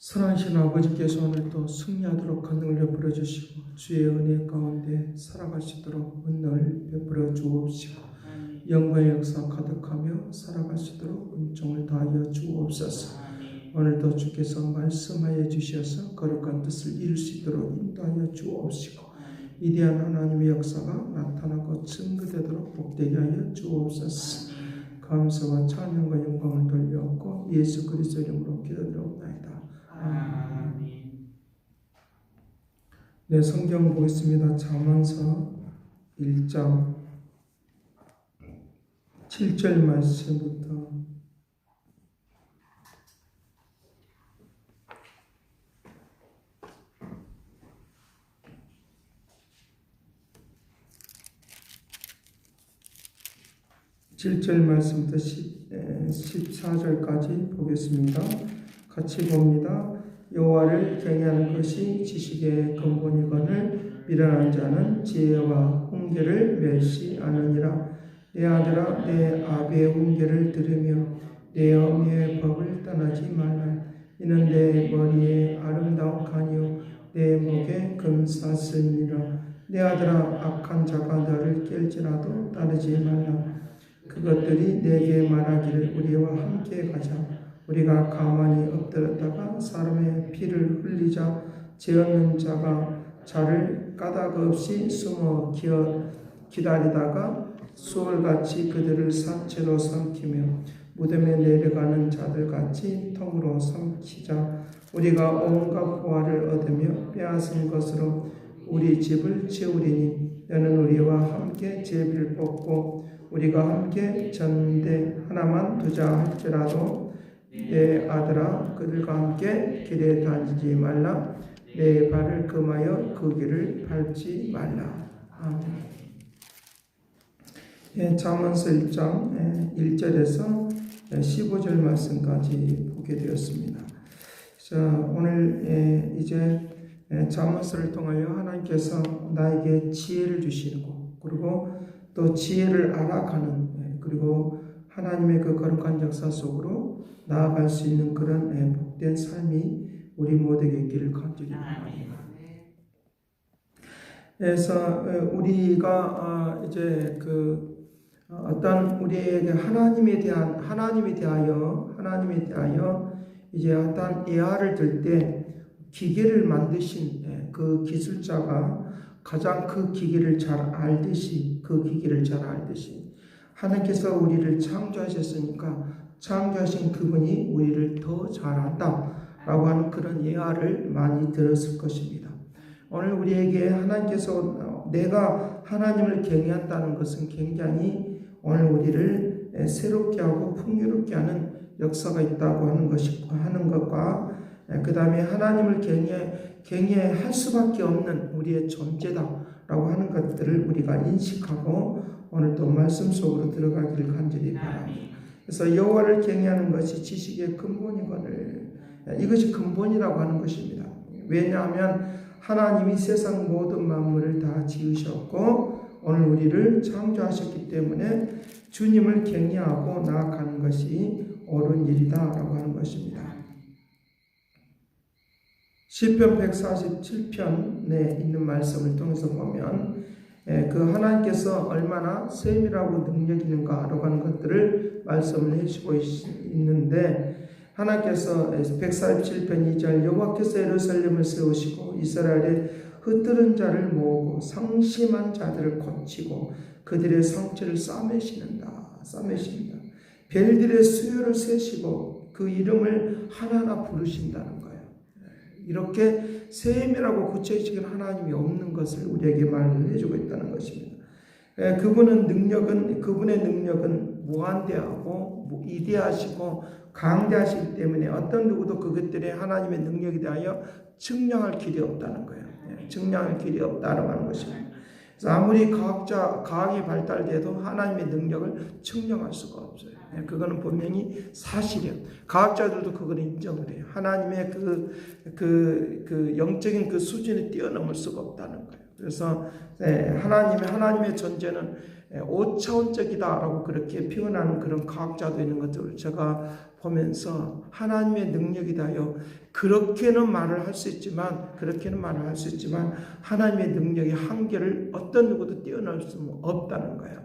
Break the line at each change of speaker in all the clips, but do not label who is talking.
선하신 아버지께서 오늘도 승리하도록 하늘을 베풀어 주시고 주의 은혜 가운데 살아가시도록 은혜를 베풀어 주옵시고 영광의 역사 가득하며 살아가시도록 은총을 다하여 주옵소서. 오늘도 주께서 말씀하여 주셔서 거룩한 뜻을 이룰 수 있도록 인도하여 주옵시고 위대한 하나님의 역사가 나타나고 증거되도록 복되게 하여 주옵소서. 감사와 찬양과 영광을 돌려옵고 예수 그리스도 이름으로 기도드리옵나이다. 아멘. 네, 성경 보겠습니다. 잠언서 1장 7절 말씀부터 14절까지 보겠습니다. 같이 봅니다. 여호와를 경외하는 것이 지식의 근본이거늘 미련한 자는 지혜와 훈계를 멸시하느니라. 내 아들아, 내 아비의 훈계를 들으며 내 어미의 법을 떠나지 말라. 이는 내 머리에 아름다운 간이요 내 목에 금사슬이니라. 내 아들아, 악한 자가 너를 깰지라도 따르지 말라. 그것들이 내게 말하기를 우리와 함께 가자. 우리가 가만히 엎드렸다가 사람의 피를 흘리자. 죄 없는 자가 자를 까닭 없이 숨어 기다리다가 수월같이 그들을 사체로 삼키며 무덤에 내려가는 자들같이 통으로 삼키자. 우리가 온갖 보화를 얻으며 빼앗은 것으로 우리 집을 채우리니 너는 우리와 함께 제비를 뽑고 우리가 함께 전대 하나만 두자 할지라도 내 아들아, 그들과 함께 길에 다니지 말라. 내 발을 금하여 그 길을 밟지 말라. 아멘. 예, 잠언서 1장 1절에서 15절 말씀까지 보게 되었습니다. 자, 오늘 이제 잠언서를 통하여 하나님께서 나에게 지혜를 주시고 그리고 또 지혜를 알아가는 그리고 하나님의 그 거룩한 역사 속으로 나아갈 수 있는 그런 복된 삶이 우리 모두에게 있기를 간절히 바랍니다. 그래서 우리가 이제 그 어떤 우리에게 하나님에 대하여 이제 어떤 예화를 들 때 기계를 만드신 그 기술자가 가장 그 기계를 잘 알듯이 하나님께서 우리를 창조하셨으니까 창조하신 그분이 우리를 더 잘한다라고 하는 그런 예화를 많이 들었을 것입니다. 오늘 우리에게 하나님께서 내가 하나님을 경외한다는 것은 굉장히 오늘 우리를 새롭게 하고 풍요롭게 하는 역사가 있다고 하는 것과 그 다음에 하나님을 경외할 수밖에 없는 우리의 존재다라고 하는 것들을 우리가 인식하고 오늘 또 말씀 속으로 들어가기를 간절히 바랍니다. 그래서 여호와를 경외하는 것이 지식의 근본이거늘 이것이 근본이라고 하는 것입니다. 왜냐하면 하나님이 세상 모든 만물을 다 지으셨고 오늘 우리를 창조하셨기 때문에 주님을 경외하고 나아가는 것이 옳은 일이다라고 하는 것입니다. 시편 147편에 있는 말씀을 통해서 보면 그 하나님께서 얼마나 세밀하고 능력 있는가라고 하는 것들을 말씀을 해주고 있는데 하나님께서 147편 2절 여호와께서 예루살렘을 세우시고 이스라엘의 흩뜨른 자를 모으고 상심한 자들을 고치고 그들의 상처를 싸매십니다. 별들의 수요를 세시고 그 이름을 하나하나 부르신다는 거예요. 이렇게 세밀하고 구체적인 하나님이 없는 것을 우리에게 말을 해주고 있다는 것입니다. 그분의 능력은 무한대하고 이대하시고 강대하시기 때문에 어떤 누구도 그것들의 하나님의 능력에 대하여 측량할 길이 없다는 거예요. 측량할 길이 없다는 것입니다. 그래서 아무리 과학이 발달돼도 하나님의 능력을 측량할 수가 없어요. 그거는 분명히 사실이에요. 과학자들도 그걸 인정을 해요. 하나님의 그 영적인 그 수준을 뛰어넘을 수가 없다는 거예요. 그래서 하나님의 존재는 오차원적이다라고 그렇게 표현하는 그런 과학자도 있는 것들을 제가 보면서 하나님의 능력이다요. 그렇게는 말을 할 수 있지만 하나님의 능력의 한계를 어떤 누구도 뛰어넘을 수 없다는 거예요.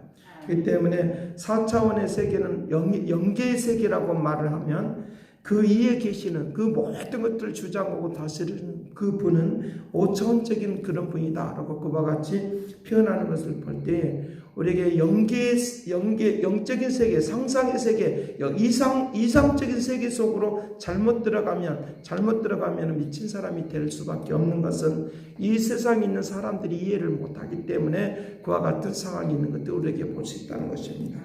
그렇기 때문에 4차원의 세계는 영계의 세계라고 말을 하면 그 위에 계시는 그 모든 것들을 주장하고 다스리는 그 분은 5차원적인 그런 분이다라고 그와 같이 표현하는 것을 볼 때 우리에게 영적인 세계, 상상의 세계, 이상적인 세계 속으로 잘못 들어가면 미친 사람이 될 수밖에 없는 것은 이 세상에 있는 사람들이 이해를 못하기 때문에 그와 같은 상황이 있는 것도 우리에게 볼 수 있다는 것입니다.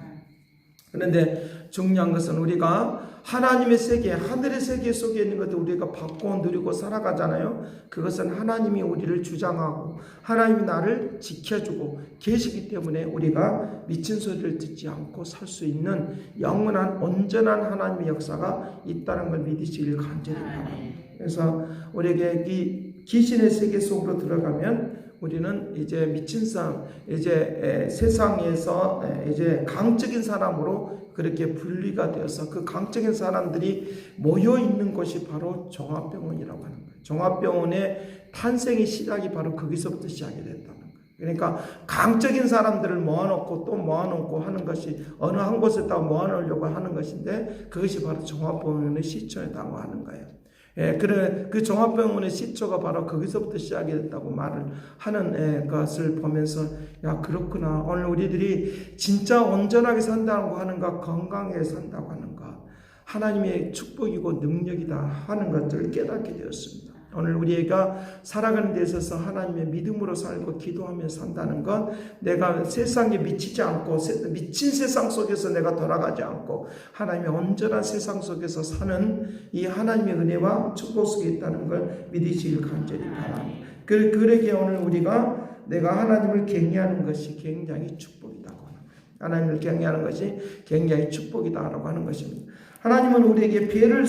그런데 중요한 것은 우리가 하나님의 세계, 하늘의 세계 속에 있는 것을 우리가 받고 누리고 살아가잖아요. 그것은 하나님이 우리를 주장하고 하나님이 나를 지켜주고 계시기 때문에 우리가 미친 소리를 듣지 않고 살 수 있는 영원한 온전한 하나님의 역사가 있다는 걸 믿으시길 간절히 바랍니다. 그래서 우리에게 이 귀신의 세계 속으로 들어가면 우리는 이제 미친 사람, 이제 세상에서 이제 강적인 사람으로 그렇게 분리가 되어서 그 강적인 사람들이 모여 있는 곳이 바로 종합병원이라고 하는 거예요. 종합병원의 탄생의 시작이 바로 거기서부터 시작이 됐다는 거예요. 그러니까 강적인 사람들을 모아놓고 또 모아놓고 하는 것이 어느 한 곳에다 모아놓으려고 하는 것인데 그것이 바로 종합병원의 시초라고 하는 거예요. 그 종합병원의 시초가 바로 거기서부터 시작이 됐다고 말을 하는 것을 보면서 야 그렇구나. 오늘 우리들이 진짜 온전하게 산다고 하는가 건강하게 산다고 하는가 하나님의 축복이고 능력이다 하는 것들을 깨닫게 되었습니다. 오늘 우리가 살아가는 데 있어서 하나님의 믿음으로 살고 기도하며 산다는 것, 내가 세상에 미치지 않고 미친 세상 속에서 내가 돌아가지 않고 하나님의 온전한 세상 속에서 사는 이 하나님의 은혜와 축복 속에 있다는 걸 믿으시길 간절히 바랍니다. 그러기에 오늘 우리가 내가 하나님을 경외하는 것이 굉장히 축복이다고 하는 거예요. 하나님을 경외하는 것이 굉장히 축복이다라고 하는 것입니다. 하나님은 우리에게 배를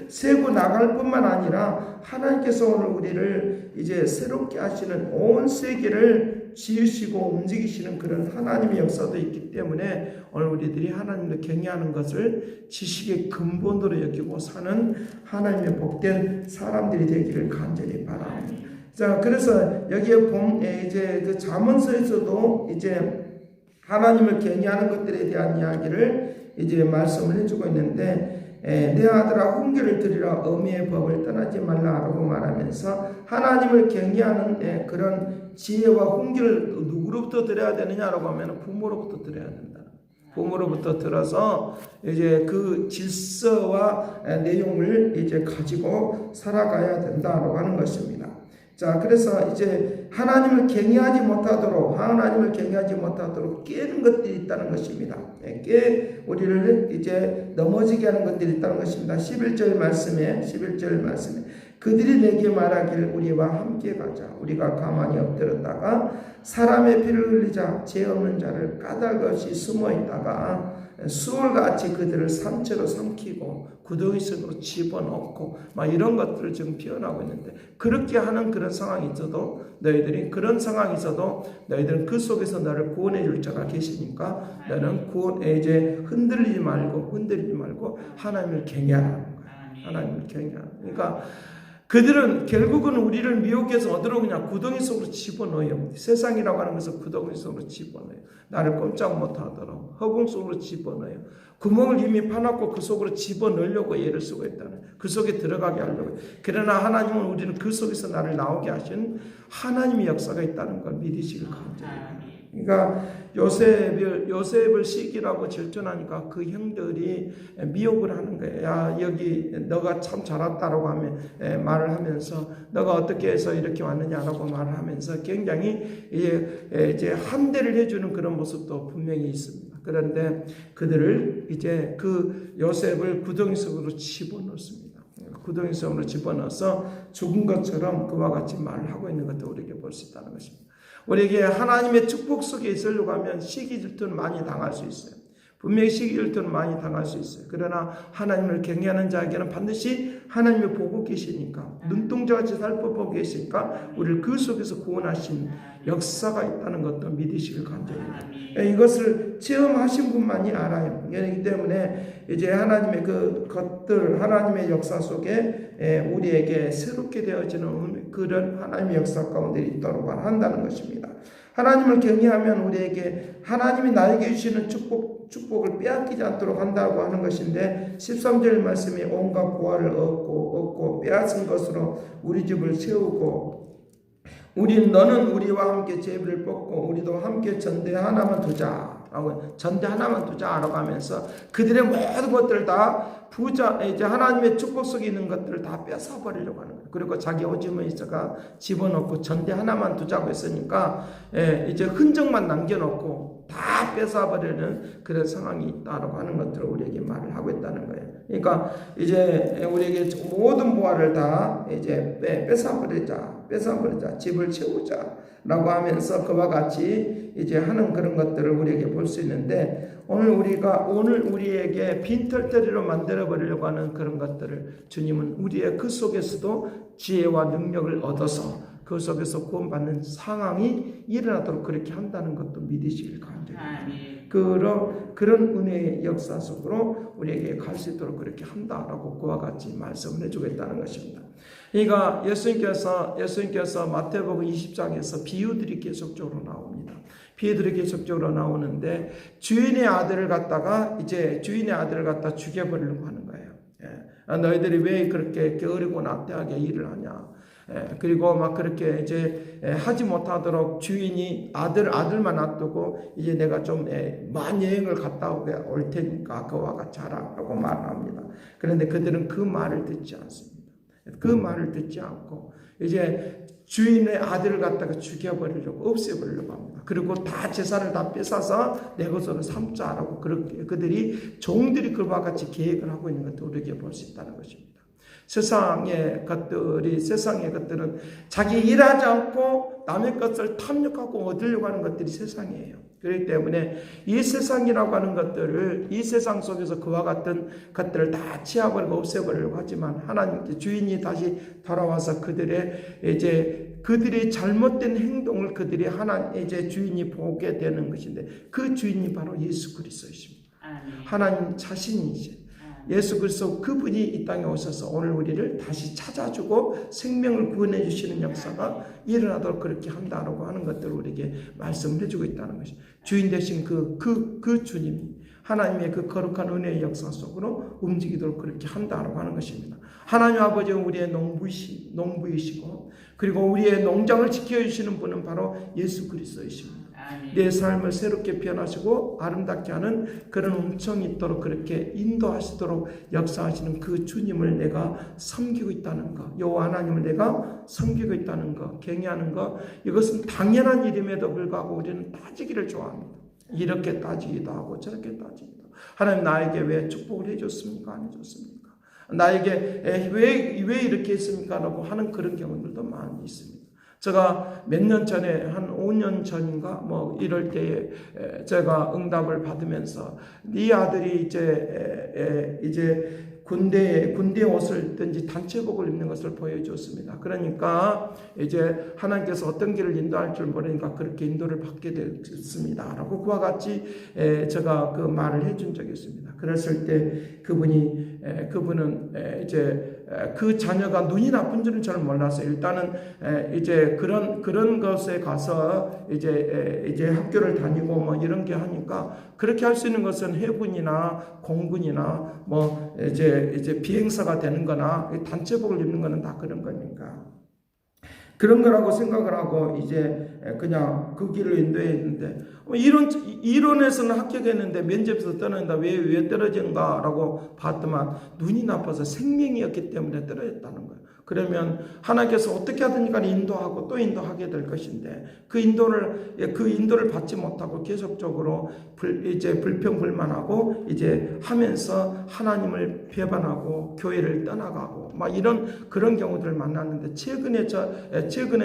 세고 나갈 뿐만 아니라 하나님께서 오늘 우리를 이제 새롭게 하시는 온 세계를 지으시고 움직이시는 그런 하나님의 역사도 있기 때문에 오늘 우리들이 하나님을 경외하는 것을 지식의 근본으로 여기고 사는 하나님의 복된 사람들이 되기를 간절히 바랍니다. 자, 그래서 여기에 이제 그 잠언서에서도 이제 하나님을 경외하는 것들에 대한 이야기를 이제 말씀을 해주고 있는데 내 아들아 훈계를 들으라 어미의 법을 떠나지 말라라고 말하면서 하나님을 경외하는 그런 지혜와 훈계를 누구로부터 들어야 되느냐라고 하면 부모로부터 들어야 된다. 부모로부터 들어서 이제 그 질서와 내용을 이제 가지고 살아가야 된다라고 하는 것입니다. 자, 그래서 이제 하나님을 경외하지 못하도록 깨는 것들이 있다는 것입니다. 우리를 이제 넘어지게 하는 것들이 있다는 것입니다. 11절 말씀에 그들이 내게 말하기를 우리와 함께 가자. 우리가 가만히 엎드렸다가 사람의 피를 흘리자. 죄 없는 자를 까닭없이 숨어 있다가 수월같이 그들을 상체로 삼키고 구덩이 속으로 집어넣고 막 이런 것들을 지금 표현하고 있는데 그렇게 하는 그런 상황이 있어도 너희들은 그 속에서 너를 구원해 줄 자가 계시니까 너는 이제 흔들리지 말고 하나님을 경외하라는 거예요. 하나님을 경외하라. 그러니까 그들은 결국은 우리를 미혹해서 어디로 그냥 구덩이 속으로 집어넣어요. 세상이라고 하는 것은 구덩이 속으로 집어넣어요. 나를 꼼짝 못하도록 허공 속으로 집어넣어요. 구멍을 이미 파놨고 그 속으로 집어넣으려고 애를 쓰고 있다는, 그 속에 들어가게 하려고. 그러나 하나님은 우리는 그 속에서 나를 나오게 하신 하나님의 역사가 있다는 걸 믿으시길 간절히. 그러니까 요셉을 시기라고 질투하니까 그 형들이 미혹을 하는 거예요. 야, 여기 너가 참 잘왔다라고 말을 하면서 너가 어떻게 해서 이렇게 왔느냐라고 말을 하면서 굉장히 이제 함대를 해주는 그런 모습도 분명히 있습니다. 그런데 그들을 이제 그 요셉을 구덩이 속으로 집어넣습니다. 구덩이 속으로 집어넣어서 죽은 것처럼 그와 같이 말을 하고 있는 것도 우리에게 볼 수 있다는 것입니다. 우리에게 하나님의 축복 속에 있으려고 하면 시기 질투는 많이 당할 수 있어요. 분명히 시기 질투는 많이 당할 수 있어요. 그러나 하나님을 경외하는 자에게는 반드시 하나님이 보고 계시니까, 눈동자같이 살펴보고 계시니까 우리를 그 속에서 구원하신 역사가 있다는 것도 믿으시길 간절합니다. 이것을 체험하신 분만이 알아요. 그렇기 때문에 이제 하나님의 그 것들, 하나님의 역사 속에 우리에게 새롭게 되어지는 그런 하나님의 역사 가운데 있도록 한다는 것입니다. 하나님을 경외하면 우리에게 하나님이 나에게 주시는 축복을 빼앗기지 않도록 한다고 하는 것인데, 13절 말씀이 온갖 보화를 얻고 빼앗은 것으로 우리 집을 세우고, 너는 우리와 함께 제비를 뽑고 우리도 함께 전대 하나만 두자 라고, 전대 하나만 두자라고 하면서 그들의 모든 것들을 다 이제 하나님의 축복 속에 있는 것들을 다 뺏어버리려고 하는 거예요. 그리고 자기 오줌에 있어가 집어넣고 전대 하나만 두자고 했으니까 이제 흔적만 남겨놓고 다 뺏어버리는 그런 상황이 있다라고 하는 것들을 우리에게 말을 하고 있다는 거예요. 그러니까 이제 우리에게 모든 보화를 다 이제 뺏어버리자, 집을 채우자라고 하면서 그와 같이 이제 하는 그런 것들을 우리에게 볼 수 있는데, 오늘 우리에게 빈털터리로 만들어 버리려고 하는 그런 것들을 주님은 우리의 그 속에서도 지혜와 능력을 얻어서 그 속에서 구원받는 상황이 일어나도록 그렇게 한다는 것도 믿으시길 간절합니다. 그런 은혜의 역사 속으로 우리에게 갈 수 있도록 그렇게 한다라고 그와 같이 말씀을 해주겠다는 것입니다. 그러니까 예수님께서 마태복음 20장에서 비유들이 계속적으로 나옵니다. 비유들이 계속적으로 나오는데, 주인의 아들을 갖다 죽여버리려고 하는 거예요. 너희들이 왜 그렇게 게으르고 나태하게 일을 하냐? 그리고 막 그렇게 이제 하지 못하도록 주인이 아들만 놔두고, 이제 내가 좀 먼 여행을 갔다 올 테니까 그와 같이 하라고 말합니다. 그런데 그들은 그 말을 듣지 않습니다. 그 말을 듣지 않고 이제 주인의 아들을 갖다가 죽여버리려고, 없애버리려고 합니다. 그리고 다 재산을 다 뺏어서 내 것으로 삼자라고, 그렇게 그들이 종들이 그와 같이 계획을 하고 있는 것도 우리에게 볼 수 있다는 것입니다. 세상의 것들은 자기 일하지 않고 남의 것을 탐욕하고 얻으려고 하는 것들이 세상이에요. 그렇기 때문에 이 세상이라고 하는 것들을, 이 세상 속에서 그와 같은 것들을 다 치워버리고 없애버리려고 하지만, 하나님께 주인이 다시 돌아와서 그들의 잘못된 행동을 이제 주인이 보게 되는 것인데, 그 주인이 바로 예수 그리스도이십니다. 하나님 자신이시 예수 그리스도, 그분이 이 땅에 오셔서 오늘 우리를 다시 찾아주고 생명을 구원해 주시는 역사가 일어나도록 그렇게 한다라고 하는 것들을 우리에게 말씀을 해주고 있다는 것이, 주인 되신 그 주님이 하나님의 그 거룩한 은혜의 역사 속으로 움직이도록 그렇게 한다라고 하는 것입니다. 하나님 아버지는 우리의 농부이시고, 그리고 우리의 농장을 지켜주시는 분은 바로 예수 그리스도이십니다. 내 삶을 새롭게 변화하시고 아름답게 하는 그런 음성이 있도록 그렇게 인도하시도록 역사하시는 그 주님을 내가 섬기고 있다는 것, 여호와 하나님을 내가 섬기고 있다는 것, 경외하는 것, 이것은 당연한 일임에도 불구하고 우리는 따지기를 좋아합니다. 이렇게 따지기도 하고 저렇게 따지기도 하고, 하나님 나에게 왜 축복을 해줬습니까? 안 해줬습니까? 나에게 왜 이렇게 했습니까? 라고 하는 그런 경우들도 많이 있습니다. 제가 몇 년 전에, 한 5년 전인가 뭐 이럴 때에 제가 응답을 받으면서, 네 아들이 이제 군대 옷을 입든지 단체복을 입는 것을 보여주었습니다. 그러니까 이제 하나님께서 어떤 길을 인도할 줄 모르니까 그렇게 인도를 받게 됐습니다 라고 그와 같이 제가 그 말을 해준 적이 있습니다. 그랬을 때 그분은 이제 그 자녀가 눈이 나쁜 줄은 저는 몰랐어요. 일단은 이제 그런 것에 가서 이제 학교를 다니고 뭐 이런 게 하니까, 그렇게 할 수 있는 것은 해군이나 공군이나 뭐 이제 비행사가 되는 거나 단체복을 입는 거는 다 그런 거니까, 그런 거라고 생각을 하고 이제 그냥 그 길을 인도했는데, 이론에서는 합격했는데 면접에서 떨어진다. 왜 떨어진가라고 봤더만 눈이 나빠서 생명이었기 때문에 떨어졌다는 거예요. 그러면 하나님께서 어떻게 하든지 간에 인도하고 또 인도하게 될 것인데, 그 인도를 받지 못하고 계속적으로 이제 불평불만하고 이제 하면서 하나님을 배반하고 교회를 떠나가고 막 이런 그런 경우들을 만났는데, 최근에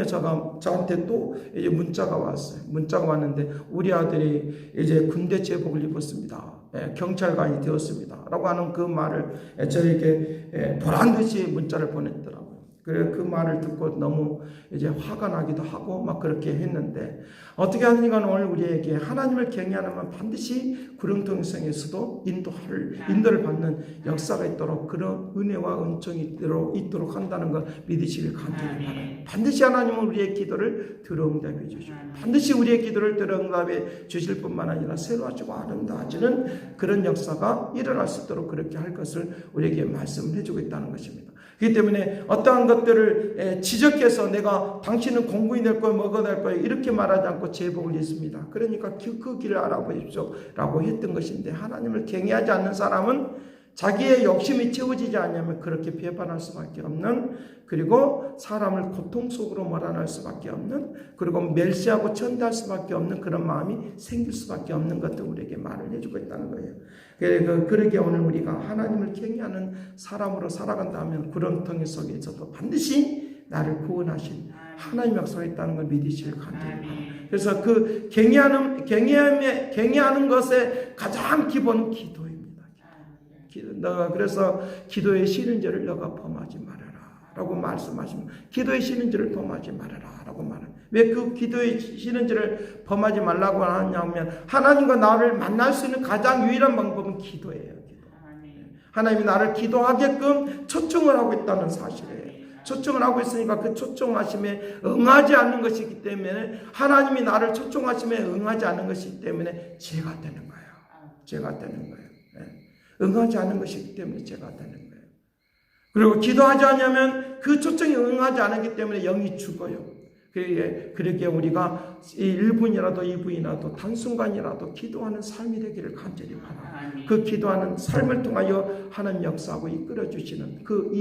저한테 또 이제 문자가 왔어요. 문자가 왔는데, 우리 아들이 이제 군대 제복을 입었습니다. 경찰관이 되었습니다 라고 하는 그 말을 저에게 보란듯이 문자를 보냈더라고요. 그래 그 말을 듣고 너무 이제 화가 나기도 하고 막 그렇게 했는데, 어떻게 하느니가 오늘 우리에게 하나님을 경외하면 반드시 구름통성에서도 인도를 받는 역사가 있도록, 그런 은혜와 은총이 있도록 한다는 걸 믿으시길 간절히 바라요. 반드시 하나님은 우리의 기도를 들어응답해 주시고, 반드시 우리의 기도를 들어응답해 주실 뿐만 아니라 새로워지고 아름다워지는 그런 역사가 일어날 수 있도록 그렇게 할 것을 우리에게 말씀을 해주고 있다는 것입니다. 그렇기 때문에 어떠한 것들을 지적해서 내가 당신은 공부인 될 거예요, 뭐가 될 거예요 이렇게 말하지 않고 제복을 입습니다. 그러니까 그 길을 알아보십시오 라고 했던 것인데, 하나님을 경외하지 않는 사람은 자기의 욕심이 채워지지 않으면 그렇게 배반할 수밖에 없는, 그리고 사람을 고통 속으로 몰아낼 수밖에 없는, 그리고 멸시하고 천대할 수밖에 없는 그런 마음이 생길 수밖에 없는 것도 우리에게 말을 해주고 있다는 거예요. 그러기에 오늘 우리가 하나님을 경외하는 사람으로 살아간다면 구렁텅이 속에서도 반드시 나를 구원하신 하나님 역사가 있다는 걸 믿으실 간절히 바랍니다. 그래서 그 경외하는 것의 가장 기본은 기도입니다. 그래서 기도의 싫은 죄를 너가 범하지 말아라 라고 말씀하십니다. 기도의 싫은 죄를 범하지 말아라 라고 말합니다. 왜 그 기도의 싫은 죄를 범하지 말라고 하냐면, 하나님과 나를 만날 수 있는 가장 유일한 방법은 기도예요. 하나님이 나를 기도하게끔 초청을 하고 있다는 사실이에요. 초청을 하고 있으니까 그 초청하심에 응하지 않는 것이기 때문에, 하나님이 나를 초청하심에 응하지 않는 것이기 때문에 죄가 되는 거예요. 죄가 되는 거예요. 응하지 않는 것이기 때문에 죄가 되는 거예요. 그리고 기도하지 않으면 그 초청에 응하지 않기 때문에 영이 죽어요. 그러기에 우리가 1분이라도 2분이라도 단순간이라도 기도하는 삶이 되기를 간절히 바랍니다. 그 기도하는 삶을 통하여 하나님 역사하고 이끌어주시는 그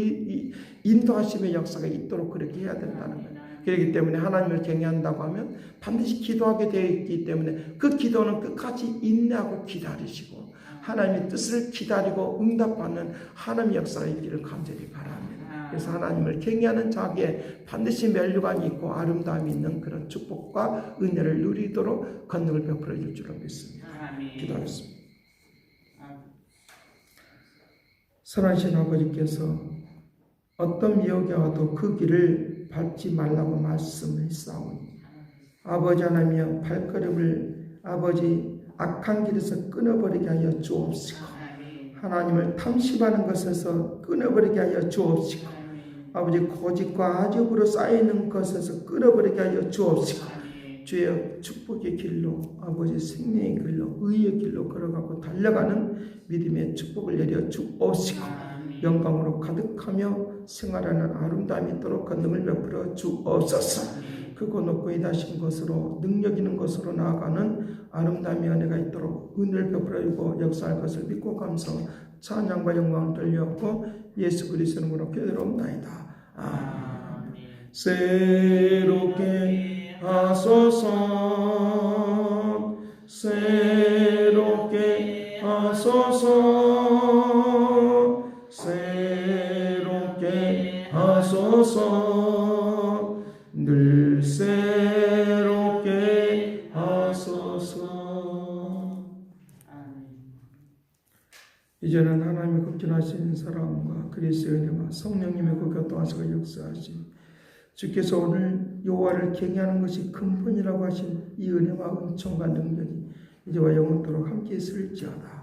인도하심의 역사가 있도록 그렇게 해야 된다는 거예요. 그렇기 때문에 하나님을 경외한다고 하면 반드시 기도하게 되어 있기 때문에 그 기도는 끝까지 인내하고 기다리시고 하나님의 뜻을 기다리고 응답받는 하나님의 역사가 있기를 간절히 바랍니다. 그래서 하나님을 경외하는 자에게 반드시 면류관이 있고 아름다움이 있는 그런 축복과 은혜를 누리도록 권능을 베풀어 줄 줄로 믿습니다. 기도하겠습니다. 선하신 아버지께서 어떤 미혹에 와도 그 길을 밟지 말라고 말씀했사오니, 아버지 하나님의 발걸음을 아버지 악한 길에서 끊어버리게 하여 주옵시고, 하나님을 탐심하는 것에서 끊어버리게 하여 주옵시고, 아버지 고집과 아집으로 쌓이는 것에서 끊어버리게 하여 주옵시고, 주의 축복의 길로, 아버지 생명의 길로, 의의 길로 걸어가고 달려가는 믿음의 축복을 내려 주옵시고, 영광으로 가득하며 생활하는 아름다움이 있도록 권능을 베풀어 주옵소서. 크고 높고 이다신 것으로 능력 있는 것으로 나아가는 아름다움의 은혜가 있도록 은혜를 베풀어 주고 역사할 것을 믿고 감사 찬양과 영광을 돌려고 예수 그리스도의 이름으로 기도하옵나이다. 아멘. 새롭게 하소서, 새롭게 하소서, 새롭게 하소서, 늘 새롭게 하소서. 이제는 하나님의 급전하시는 사랑과 그리스도의 은혜와 성령님의 그 교통하시고 역사하신 주께서 오늘 여호와를 경외하는 것이 근본이라고 하신 이 은혜와 은총과 능력이 이제와 영원토록 함께 있을지어다.